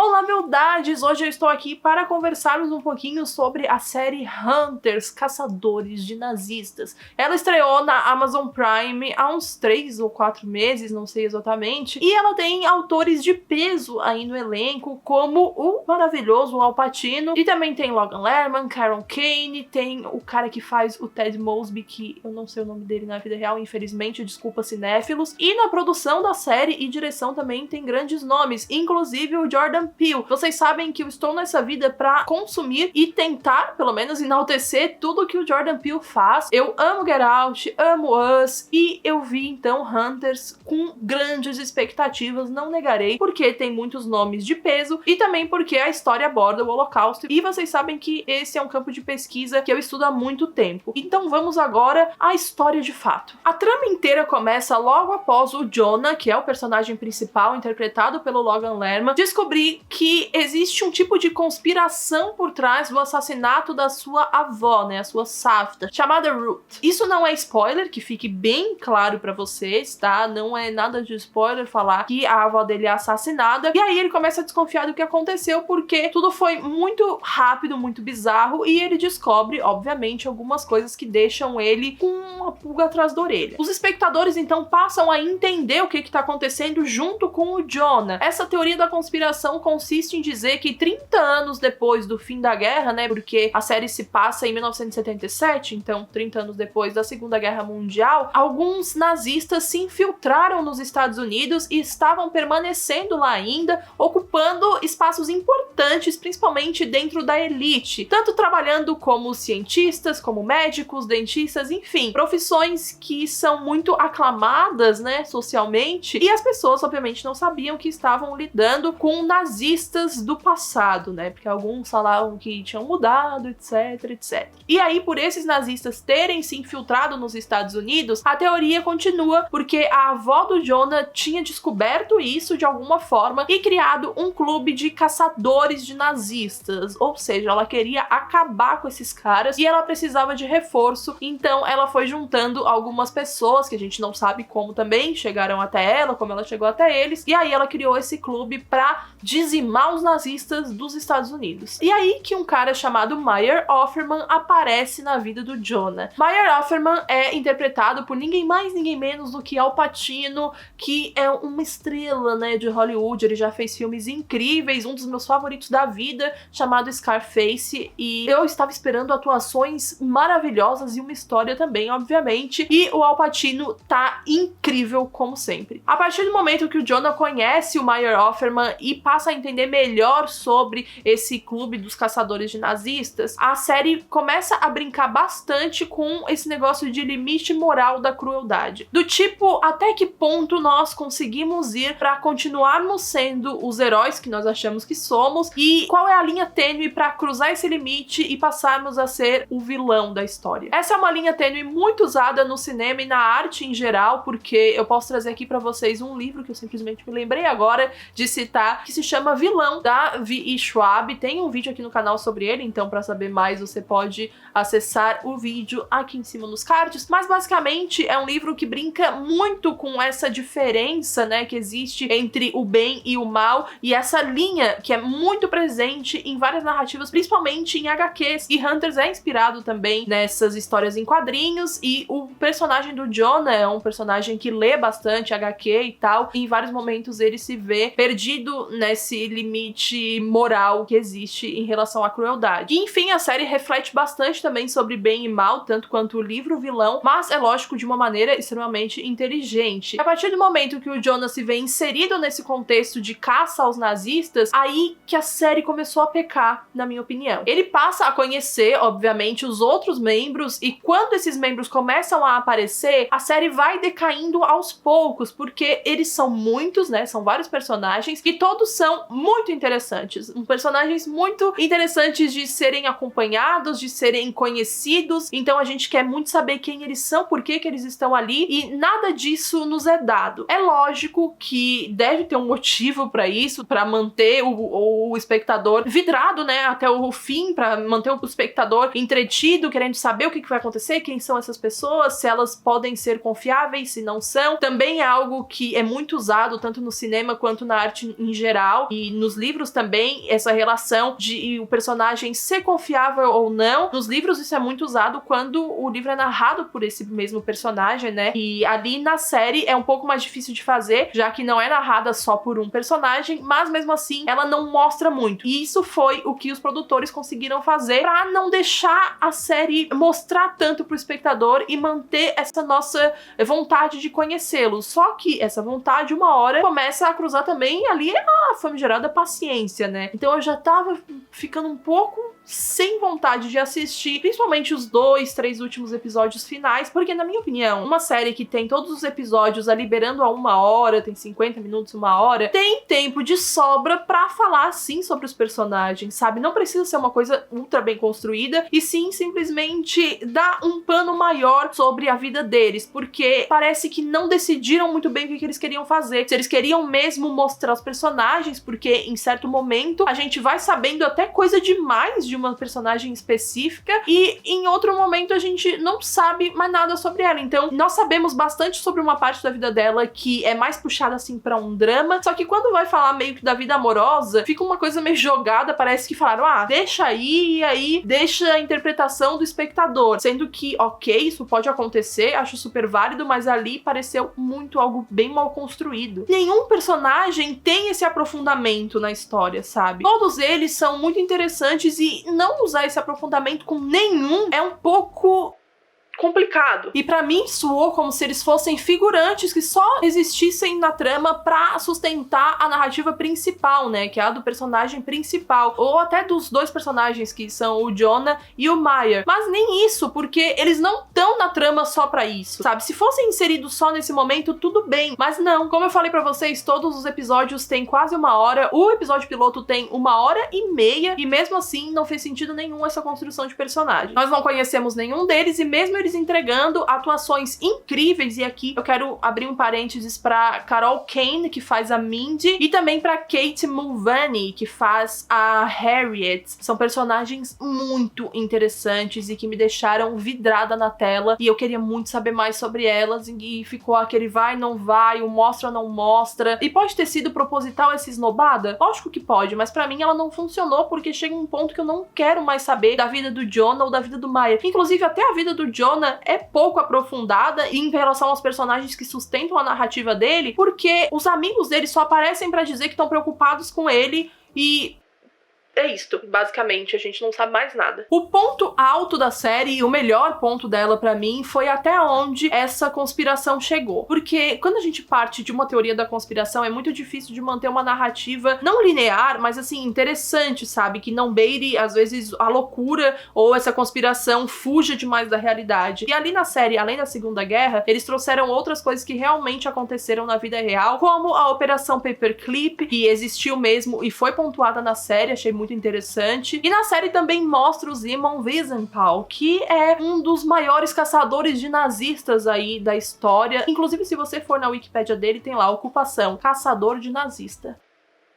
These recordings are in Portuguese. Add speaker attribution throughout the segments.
Speaker 1: Olá, beldades! Hoje eu estou aqui para conversarmos um pouquinho sobre a série Hunters, Caçadores de Nazistas. Ela estreou na Amazon Prime há uns 3 ou 4 meses, não sei exatamente, e ela tem autores de peso aí no elenco, como o maravilhoso Al Pacino, e também tem Logan Lerman, Karen Kane, tem o cara que faz o Ted Mosby, que eu não sei o nome dele na vida real, infelizmente, desculpa cinéfilos, e na produção da série e direção também tem grandes nomes, inclusive o Jordan Peele. Vocês sabem que eu estou nessa vida pra consumir e tentar, pelo menos, enaltecer tudo que o Jordan Peele faz. Eu amo Get Out, amo Us, e eu vi então Hunters com grandes expectativas, não negarei, porque tem muitos nomes de peso e também porque a história aborda o Holocausto, e vocês sabem que esse é um campo de pesquisa que eu estudo há muito tempo. Então vamos agora à história de fato. A trama inteira começa logo após o Jonah, que é o personagem principal, interpretado pelo Logan Lerman, descobrir que existe um tipo de conspiração por trás do assassinato da sua avó, né, a sua Safta, chamada Ruth. Isso não é spoiler, que fique bem claro pra vocês, tá? Não é nada de spoiler falar que a avó dele é assassinada, e aí ele começa a desconfiar do que aconteceu, porque tudo foi muito rápido, muito bizarro, e ele descobre, obviamente, algumas coisas que deixam ele com uma pulga atrás da orelha. Os espectadores, então, passam a entender o que tá acontecendo junto com o Jonah. Essa teoria da conspiração consiste em dizer que 30 anos depois do fim da guerra, né, porque a série se passa em 1977, então 30 anos depois da Segunda Guerra Mundial, alguns nazistas se infiltraram nos Estados Unidos e estavam permanecendo lá ainda, ocupando espaços importantes, principalmente dentro da elite, tanto trabalhando como cientistas, como médicos, dentistas, enfim, profissões que são muito aclamadas, né, socialmente, e as pessoas obviamente não sabiam que estavam lidando com nazistas do passado, né, porque alguns falavam que tinham mudado, etc, etc. E aí, por esses nazistas terem se infiltrado nos Estados Unidos, a teoria continua porque a avó do Jonah tinha descoberto isso de alguma forma e criado um clube de caçadores de nazistas, ou seja, ela queria acabar com esses caras e ela precisava de reforço, então ela foi juntando algumas pessoas que a gente não sabe como também chegaram até ela, como ela chegou até eles, e aí ela criou esse clube pra dizimar os nazistas dos Estados Unidos. E aí que um cara chamado Meyer Offerman aparece na vida do Jonah. Meyer Offerman é interpretado por ninguém mais, ninguém menos do que Al Pacino, que é uma estrela, né, de Hollywood. Ele já fez filmes incríveis, um dos meus favoritos da vida, chamado Scarface, e eu estava esperando atuações maravilhosas e uma história também, obviamente, e o Al Pacino tá incrível como sempre. A partir do momento que o Jonah conhece o Meyer Offerman e passa a entender melhor sobre esse clube dos caçadores de nazistas, a série começa a brincar bastante com esse negócio de limite moral da crueldade. Do tipo, até que ponto nós conseguimos ir pra continuarmos sendo os heróis que nós achamos que somos, e qual é a linha tênue pra cruzar esse limite e passarmos a ser o vilão da história. Essa é uma linha tênue muito usada no cinema e na arte em geral, porque eu posso trazer aqui pra vocês um livro que eu simplesmente me lembrei agora de citar, que se chama Vilão, da V.E. Schwab. Tem um vídeo aqui no canal sobre ele, então pra saber mais você pode acessar o vídeo aqui em cima nos cards, mas basicamente é um livro que brinca muito com essa diferença, né, que existe entre o bem e o mal, e essa linha que é muito presente em várias narrativas, principalmente em HQs, e Hunters é inspirado também nessas histórias em quadrinhos, e o personagem do Jonah é um personagem que lê bastante HQ e tal, e em vários momentos ele se vê perdido nesse limite moral que existe em relação à crueldade. E enfim, a série reflete bastante também sobre bem e mal, tanto quanto o livro Vilão, mas é lógico, de uma maneira extremamente inteligente. A partir do momento que o Jonah se vê inserido nesse contexto de caça aos nazistas, aí que a série começou a pecar, na minha opinião. Ele passa a conhecer, obviamente, os outros membros, e quando esses membros começam a aparecer, a série vai decaindo aos poucos, porque eles são muitos, né, são vários personagens, e todos são muito interessantes, personagens muito interessantes de serem acompanhados, de serem conhecidos, então a gente quer muito saber quem eles são, por que eles estão ali, e nada disso nos é dado. É lógico que deve ter um motivo pra isso, pra manter o espectador vidrado, né, até o fim, pra manter o espectador entretido, querendo saber o que vai acontecer, quem são essas pessoas, se elas podem ser confiáveis, se não são. Também é algo que é muito usado tanto no cinema quanto na arte em geral, real. E nos livros também, essa relação de o personagem ser confiável ou não. Nos livros isso é muito usado quando o livro é narrado por esse mesmo personagem, né? E ali na série é um pouco mais difícil de fazer, já que não é narrada só por um personagem, mas mesmo assim ela não mostra muito. E isso foi o que os produtores conseguiram fazer pra não deixar a série mostrar tanto pro espectador e manter essa nossa vontade de conhecê-los. Só que essa vontade, uma hora, começa a cruzar também ali a famigerada paciência, né? Então eu já tava ficando um pouco sem vontade de assistir, principalmente os 2, 3 últimos episódios finais, porque na minha opinião, uma série que tem todos os episódios ali beirando a 1 hora, tem 50 minutos, 1 hora, tem tempo de sobra pra falar sim sobre os personagens, sabe? Não precisa ser uma coisa ultra bem construída, e sim simplesmente dar um pano maior sobre a vida deles, porque parece que não decidiram muito bem o que eles queriam fazer, se eles queriam mesmo mostrar os personagens, porque em certo momento a gente vai sabendo até coisa demais de uma personagem específica, e em outro momento a gente não sabe mais nada sobre ela. Então nós sabemos bastante sobre uma parte da vida dela que é mais puxada assim pra um drama, só que quando vai falar meio que da vida amorosa, fica uma coisa meio jogada, parece que falaram, deixa aí, e aí deixa a interpretação do espectador, sendo que, ok, isso pode acontecer, acho super válido, mas ali pareceu muito algo bem mal construído. Nenhum personagem tem esse aprofundamento na história, sabe? Todos eles são muito interessantes e não usar esse aprofundamento com nenhum é um pouco complicado. E pra mim soou como se eles fossem figurantes que só existissem na trama pra sustentar a narrativa principal, né? Que é a do personagem principal. Ou até dos 2 personagens que são o Jonah e o Meyer. Mas nem isso, porque eles não estão na trama só pra isso, sabe? Se fossem inseridos só nesse momento, tudo bem. Mas não. Como eu falei pra vocês, todos os episódios têm quase 1 hora. O episódio piloto tem 1h30. E mesmo assim, não fez sentido nenhum essa construção de personagem. Nós não conhecemos nenhum deles e mesmo eles entregando atuações incríveis, e aqui eu quero abrir um parênteses pra Carol Kane, que faz a Mindy, e também pra Kate Mulvaney, que faz a Harriet. São personagens muito interessantes e que me deixaram vidrada na tela, e eu queria muito saber mais sobre elas, e ficou aquele vai, não vai, o mostra, não mostra. E pode ter sido proposital essa esnobada? Lógico que pode, mas pra mim ela não funcionou, porque chega um ponto que eu não quero mais saber da vida do Jonah ou da vida do Meyer. Inclusive, até a vida do Jonah é pouco aprofundada em relação aos personagens que sustentam a narrativa dele, porque os amigos dele só aparecem pra dizer que estão preocupados com ele e é isto, basicamente, a gente não sabe mais nada. O ponto alto da série, e o melhor ponto dela pra mim, foi até onde essa conspiração chegou. Porque quando a gente parte de uma teoria da conspiração, é muito difícil de manter uma narrativa não linear, mas assim, interessante, sabe? Que não beire, às vezes, a loucura ou essa conspiração fuja demais da realidade. E ali na série, além da Segunda Guerra, eles trouxeram outras coisas que realmente aconteceram na vida real, como a Operação Paperclip, que existiu mesmo e foi pontuada na série, achei muito interessante. E na série também mostra o Simon Wiesenthal, que é um dos maiores caçadores de nazistas aí da história. Inclusive, se você for na Wikipédia dele, tem lá, ocupação, caçador de nazista.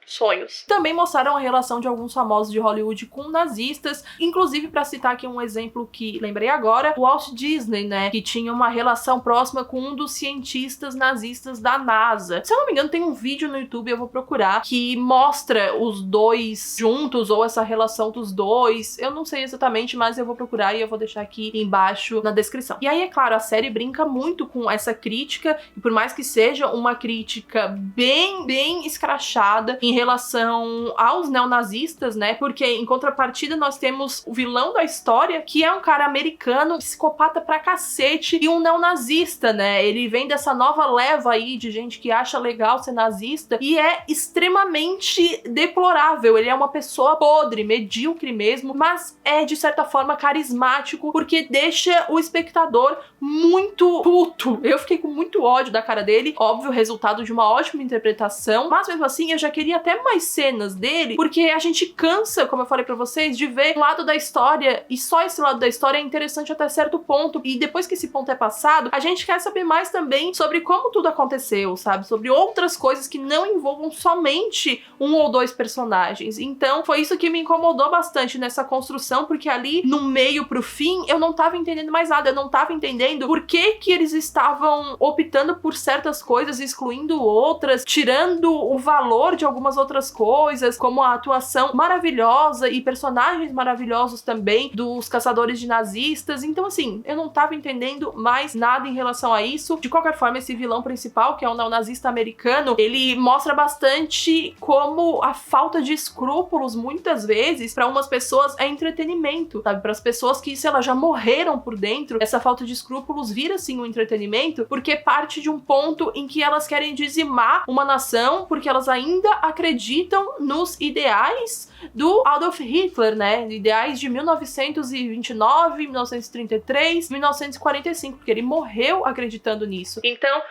Speaker 1: Sonhos. Também mostraram a relação de alguns famosos de Hollywood com nazistas, inclusive pra citar aqui um exemplo que lembrei agora, o Walt Disney, né, que tinha uma relação próxima com um dos cientistas nazistas da NASA. Se eu não me engano, tem um vídeo no YouTube, eu vou procurar, que mostra os dois juntos, ou essa relação dos dois. Eu não sei exatamente, mas eu vou procurar e eu vou deixar aqui embaixo na descrição. E aí, é claro, a série brinca muito com essa crítica, e por mais que seja uma crítica bem escrachada em relação aos neonazistas, né? Porque em contrapartida nós temos o vilão da história, que é um cara americano, psicopata pra cacete, e um neonazista, né? Ele vem dessa nova leva aí de gente que acha legal ser nazista e é extremamente deplorável. Ele é uma pessoa podre, medíocre mesmo, mas é de certa forma carismático, porque deixa o espectador muito puto. Eu fiquei com muito ódio da cara dele, óbvio, resultado de uma ótima interpretação, mas mesmo assim eu já queria até mais cenas dele, porque a gente cansa, como eu falei pra vocês, de ver o lado da história, e só esse lado da história é interessante até certo ponto, e depois que esse ponto é passado, a gente quer saber mais também sobre como tudo aconteceu, sabe? Sobre outras coisas que não envolvam somente um ou dois personagens. Então, foi isso que me incomodou bastante nessa construção, porque ali, no meio pro fim, eu não tava entendendo mais nada, eu não tava entendendo por que que eles estavam optando por certas coisas, excluindo outras, tirando o valor de algumas algumas outras coisas, como a atuação maravilhosa e personagens maravilhosos também dos caçadores de nazistas. Então, assim, eu não tava entendendo mais nada em relação a isso. De qualquer forma, esse vilão principal, que é um neonazista americano, ele mostra bastante como a falta de escrúpulos, muitas vezes, para umas pessoas é entretenimento, sabe? Para as pessoas que, sei lá, já morreram por dentro, essa falta de escrúpulos vira, sim, um entretenimento, porque parte de um ponto em que elas querem dizimar uma nação, porque elas ainda acreditam nos ideais do Adolf Hitler, né? Ideais de 1929, 1933, 1945, porque ele morreu acreditando nisso. Então,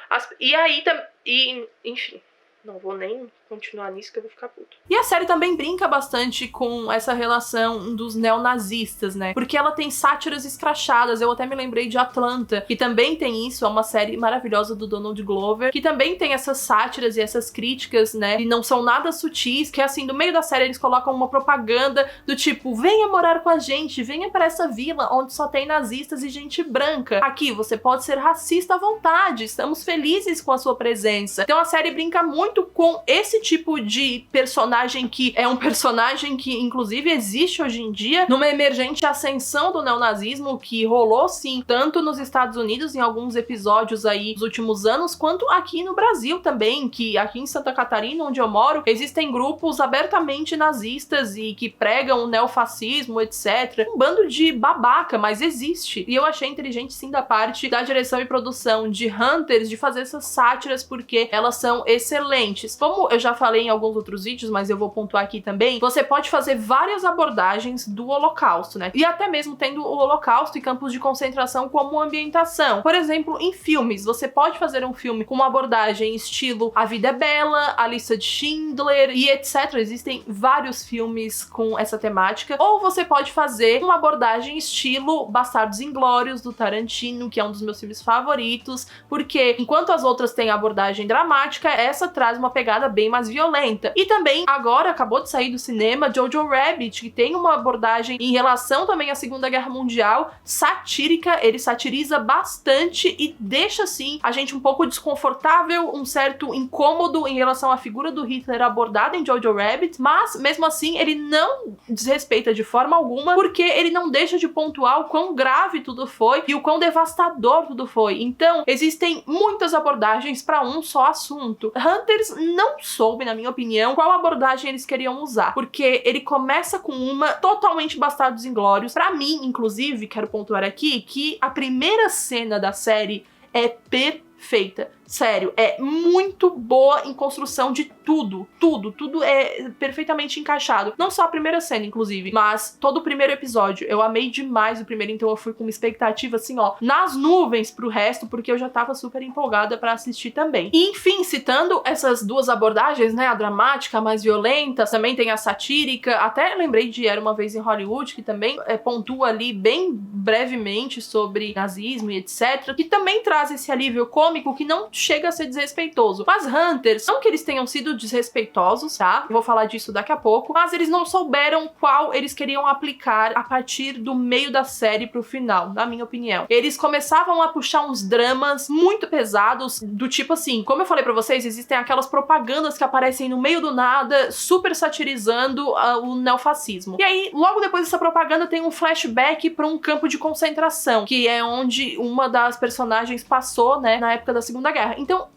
Speaker 1: enfim, não vou nem continuar nisso que eu vou ficar puto. E a série também brinca bastante com essa relação dos neonazistas, né? Porque ela tem sátiras escrachadas. Eu até me lembrei de Atlanta, que também tem isso. É uma série maravilhosa do Donald Glover, que também tem essas sátiras e essas críticas, né? E não são nada sutis, que assim, no meio da série eles colocam uma propaganda do tipo, venha morar com a gente, venha para essa vila onde só tem nazistas e gente branca. Aqui você pode ser racista à vontade, estamos felizes com a sua presença. Então a série brinca muito com esse tipo de personagem, que é um personagem que inclusive existe hoje em dia, numa emergente ascensão do neonazismo que rolou sim, tanto nos Estados Unidos em alguns episódios aí nos últimos anos, quanto aqui no Brasil também, que aqui em Santa Catarina, onde eu moro, existem grupos abertamente nazistas e que pregam o neofascismo, etc. Um bando de babaca, mas existe. E eu achei inteligente sim da parte da direção e produção de Hunters de fazer essas sátiras, porque elas são excelentes. Como eu já falei em alguns outros vídeos, mas eu vou pontuar aqui também, você pode fazer várias abordagens do Holocausto, né? E até mesmo tendo o Holocausto e campos de concentração como ambientação. Por exemplo, em filmes, você pode fazer um filme com uma abordagem estilo A Vida é Bela, A Lista de Schindler e etc. Existem vários filmes com essa temática. Ou você pode fazer uma abordagem estilo Bastardos Inglórios, do Tarantino, que é um dos meus filmes favoritos, porque enquanto as outras têm abordagem dramática, essa traz uma pegada bem mais violenta. E também, agora, acabou de sair do cinema, Jojo Rabbit, que tem uma abordagem em relação também à Segunda Guerra Mundial, satírica. Ele satiriza bastante e deixa, assim, a gente um pouco desconfortável, um certo incômodo em relação à figura do Hitler abordada em Jojo Rabbit, mas, mesmo assim, ele não desrespeita de forma alguma, porque ele não deixa de pontuar o quão grave tudo foi e o quão devastador tudo foi. Então, existem muitas abordagens para um só assunto. Hunters não soube, na minha opinião, qual abordagem eles queriam usar, porque ele começa com uma totalmente Bastardos Inglórios. Pra mim, inclusive, quero pontuar aqui que a primeira cena da série é perfeita. Sério, é muito boa em construção de tudo. Tudo é perfeitamente encaixado. Não só a primeira cena, inclusive, mas todo o primeiro episódio. Eu amei demais o primeiro, então eu fui com uma expectativa, assim, ó, nas nuvens pro resto, porque eu já tava super empolgada pra assistir também. E, enfim, citando essas duas abordagens, né, a dramática, a mais violenta, também tem a satírica, até lembrei de Era Uma Vez em Hollywood, que também pontua ali bem brevemente sobre nazismo e etc, que também traz esse alívio cômico que não chega a ser desrespeitoso. Mas Hunters, não que eles tenham sido desrespeitosos, tá? Eu vou falar disso daqui a pouco, mas eles não souberam qual eles queriam aplicar a partir do meio da série pro final, na minha opinião. Eles começavam a puxar uns dramas muito pesados, do tipo assim, como eu falei pra vocês, existem aquelas propagandas que aparecem no meio do nada, super satirizando o neofascismo. E aí, logo depois dessa propaganda, tem um flashback pra um campo de concentração, que é onde uma das personagens passou, né, na época da Segunda Guerra. Então,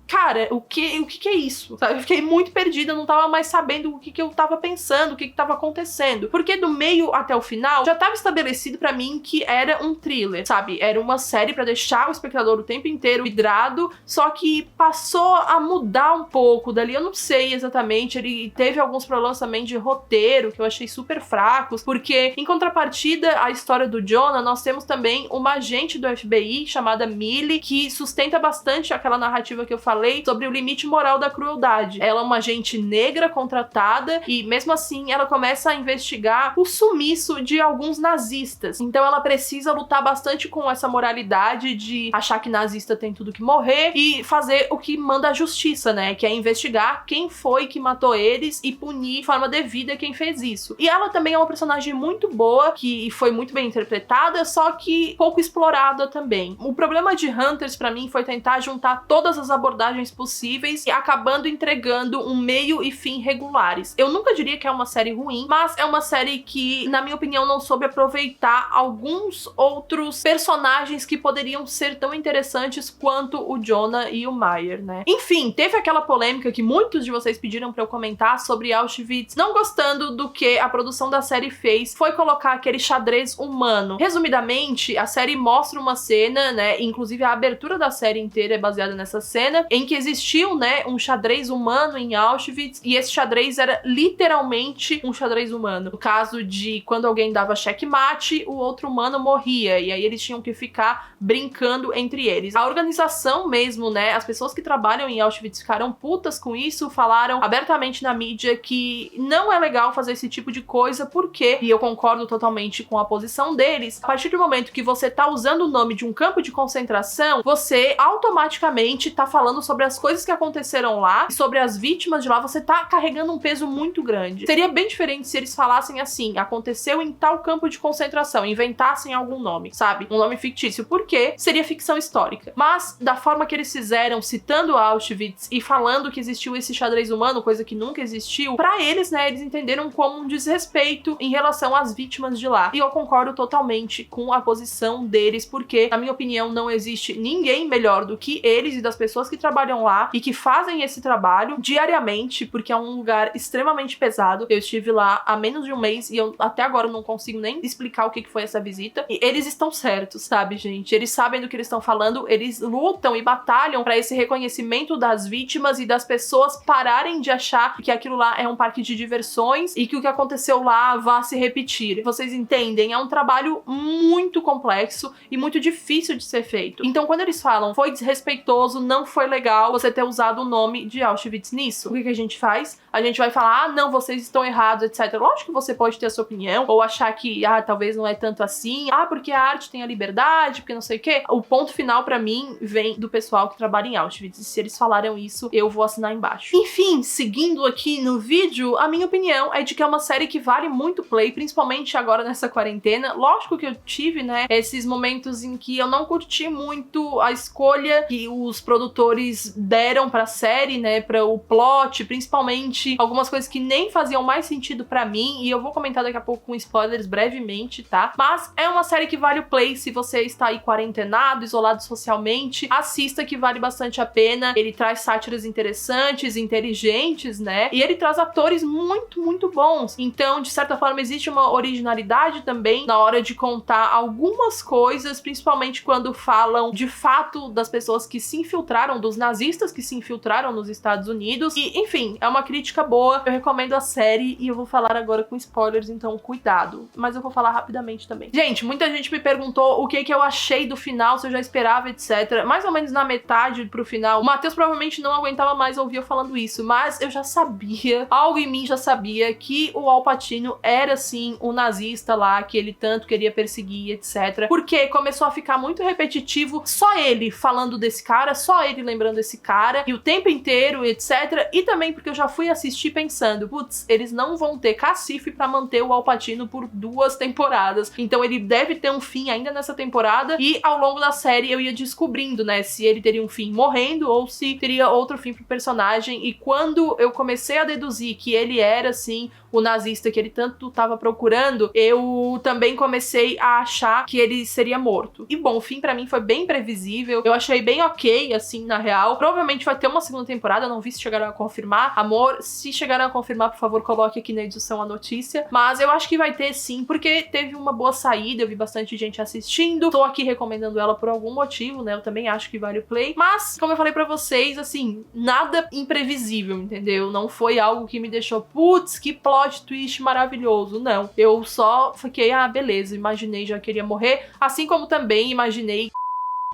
Speaker 1: cara, o que é isso? Sabe? Eu fiquei muito perdida, eu não tava mais sabendo o que eu tava pensando, o que tava acontecendo. Porque do meio até o final, já tava estabelecido pra mim que era um thriller, sabe? Era uma série pra deixar o espectador o tempo inteiro vidrado, só que passou a mudar um pouco dali, eu não sei exatamente, ele teve alguns problemas também de roteiro, que eu achei super fracos, porque, em contrapartida à história do Jonah, nós temos também uma agente do FBI chamada Millie, que sustenta bastante aquela narrativa que eu falei sobre o limite moral da crueldade. Ela é uma agente negra contratada e, mesmo assim, ela começa a investigar o sumiço de alguns nazistas. Então ela precisa lutar bastante com essa moralidade de achar que nazista tem tudo que morrer e fazer o que manda a justiça, né? Que é investigar quem foi que matou eles e punir de forma devida quem fez isso. E ela também é uma personagem muito boa, que foi muito bem interpretada, só que pouco explorada também. O problema de Hunters, pra mim, foi tentar juntar todas as abordagens personagens possíveis e acabando entregando um meio e fim regulares. Eu nunca diria que é uma série ruim, mas é uma série que, na minha opinião, não soube aproveitar alguns outros personagens que poderiam ser tão interessantes quanto o Jonah e o Meyer, né? Enfim, teve aquela polêmica que muitos de vocês pediram pra eu comentar sobre Auschwitz, não gostando do que a produção da série fez, foi colocar aquele xadrez humano. Resumidamente, a série mostra uma cena, né, inclusive a abertura da série inteira é baseada nessa cena, em que existiu, né, um xadrez humano em Auschwitz, e esse xadrez era literalmente um xadrez humano. No caso de quando alguém dava checkmate, o outro humano morria, e aí eles tinham que ficar brincando entre eles. A organização mesmo, né, as pessoas que trabalham em Auschwitz ficaram putas com isso, falaram abertamente na mídia que não é legal fazer esse tipo de coisa, porque, e eu concordo totalmente com a posição deles, a partir do momento que você tá usando o nome de um campo de concentração, você automaticamente tá falando sobre as coisas que aconteceram lá, e sobre as vítimas de lá, você tá carregando um peso muito grande. Seria bem diferente se eles falassem assim, aconteceu em tal campo de concentração, inventassem algum nome, sabe? Um nome fictício, porque seria ficção histórica. Mas, da forma que eles fizeram, citando Auschwitz e falando que existiu esse xadrez humano, coisa que nunca existiu, pra eles, né, eles entenderam como um desrespeito em relação às vítimas de lá. E eu concordo totalmente com a posição deles, porque, na minha opinião, não existe ninguém melhor do que eles e das pessoas que trabalham lá e que fazem esse trabalho diariamente, porque é um lugar extremamente pesado. Eu estive lá há menos de um mês e eu até agora não consigo nem explicar o que foi essa visita. E eles estão certos, sabe, gente? Eles sabem do que eles estão falando, eles lutam e batalham pra esse reconhecimento das vítimas e das pessoas pararem de achar que aquilo lá é um parque de diversões e que o que aconteceu lá vá se repetir. Vocês entendem? É um trabalho muito complexo e muito difícil de ser feito. Então, quando eles falam foi desrespeitoso, não foi legal você ter usado o nome de Auschwitz nisso, o que a gente faz? A gente vai falar, ah, não, vocês estão errados, etc. Lógico que você pode ter a sua opinião, ou achar que, ah, talvez não é tanto assim, ah, porque a arte tem a liberdade, porque não sei o quê. O ponto final, pra mim, vem do pessoal que trabalha em Auschwitz. E se eles falaram isso, eu vou assinar embaixo. Enfim, seguindo aqui no vídeo, a minha opinião é de que é uma série que vale muito play, principalmente agora nessa quarentena. Lógico que eu tive, né, esses momentos em que eu não curti muito a escolha que os produtores deram pra série, né, pra o plot, principalmente algumas coisas que nem faziam mais sentido pra mim, e eu vou comentar daqui a pouco com spoilers brevemente, tá? Mas é uma série que vale o play se você está aí quarentenado, isolado socialmente, assista, que vale bastante a pena. Ele traz sátiras interessantes, inteligentes, né? E ele traz atores muito, muito bons. Então, de certa forma, existe uma originalidade também na hora de contar algumas coisas, principalmente quando falam de fato das pessoas que se infiltraram, dos nazistas que se infiltraram nos Estados Unidos. E, enfim, é uma crítica boa. Eu recomendo a série e eu vou falar agora com spoilers, então cuidado. Mas eu vou falar rapidamente também. Gente, muita gente me perguntou o que eu achei do final, se eu já esperava, etc. Mais ou menos na metade pro final. O Matheus provavelmente não aguentava mais ouvir eu falando isso, mas eu já sabia, algo em mim já sabia que o Al Pacino era, sim, o nazista lá, que ele tanto queria perseguir, etc. Porque começou a ficar muito repetitivo, só ele falando desse cara, só ele lembrando desse cara, e o tempo inteiro, etc. E também porque eu já fui assistir pensando, putz, eles não vão ter cacife pra manter o Al Pacino por 2 temporadas, então ele deve ter um fim ainda nessa temporada, e ao longo da série eu ia descobrindo, né, se ele teria um fim morrendo ou se teria outro fim pro personagem. E quando eu comecei a deduzir que ele era, assim, o nazista que ele tanto tava procurando, eu também comecei a achar que ele seria morto. E bom, o fim pra mim foi bem previsível, eu achei bem ok, assim, na real. Provavelmente vai ter uma segunda temporada, não vi se chegaram a confirmar. Amor, se chegaram a confirmar, por favor, coloque aqui na edição a notícia. Mas eu acho que vai ter sim, porque teve uma boa saída, eu vi bastante gente assistindo, tô aqui recomendando ela por algum motivo, né, eu também acho que vale o play. Mas, como eu falei pra vocês, assim, nada imprevisível, entendeu? Não foi algo que me deixou, putz, que plot twist maravilhoso, não. Eu só fiquei, ah, beleza, imaginei, já queria morrer, assim como também imaginei.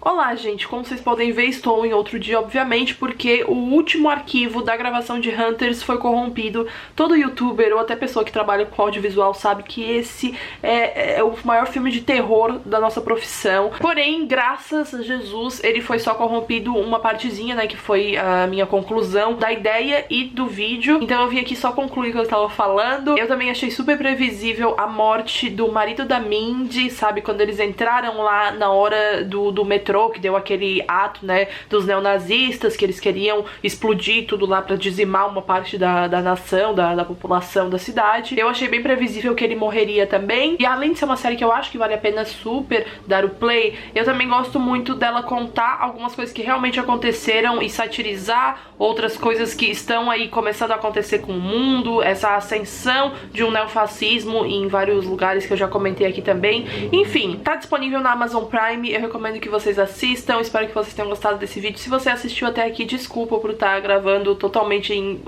Speaker 1: Olá, gente, como vocês podem ver, estou em outro dia, obviamente, porque o último arquivo da gravação de Hunters foi corrompido. Todo youtuber ou até pessoa que trabalha com audiovisual sabe que esse é o maior filme de terror da nossa profissão. Porém, graças a Jesus, ele foi só corrompido uma partezinha, né, que foi a minha conclusão da ideia e do vídeo. Então eu vim aqui só concluir o que eu estava falando. Eu também achei super previsível a morte do marido da Mindy, sabe, quando eles entraram lá na hora do metrô metrô, que deu aquele ato, né, dos neonazistas, que eles queriam explodir tudo lá pra dizimar uma parte da nação, da população da cidade. Eu achei bem previsível que ele morreria também. E além de ser uma série que eu acho que vale a pena super dar o play, eu também gosto muito dela contar algumas coisas que realmente aconteceram e satirizar outras coisas que estão aí começando a acontecer com o mundo, essa ascensão de um neofascismo em vários lugares que eu já comentei aqui também. Enfim, tá disponível na Amazon Prime, eu recomendo que vocês assistam, espero que vocês tenham gostado desse vídeo. Se você assistiu até aqui, desculpa por estar gravando totalmente em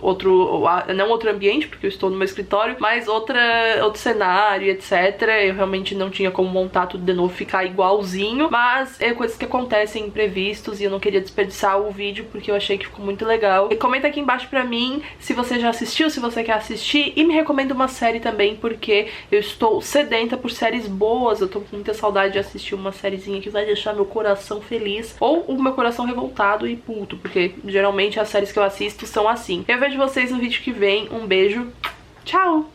Speaker 1: não outro ambiente, porque eu estou no meu escritório, mas outro cenário, etc. Eu realmente não tinha como montar tudo de novo, ficar igualzinho, mas é coisas que acontecem, imprevistos, e eu não queria desperdiçar o vídeo porque eu achei que ficou muito legal. E comenta aqui embaixo pra mim se você já assistiu, se você quer assistir, e me recomenda uma série também, porque eu estou sedenta por séries boas. Eu tô com muita saudade de assistir uma sériezinha que vai deixar meu coração feliz, ou o meu coração revoltado e puto, porque geralmente as séries que eu assisto são assim. Eu vejo vocês no vídeo que vem, um beijo, tchau!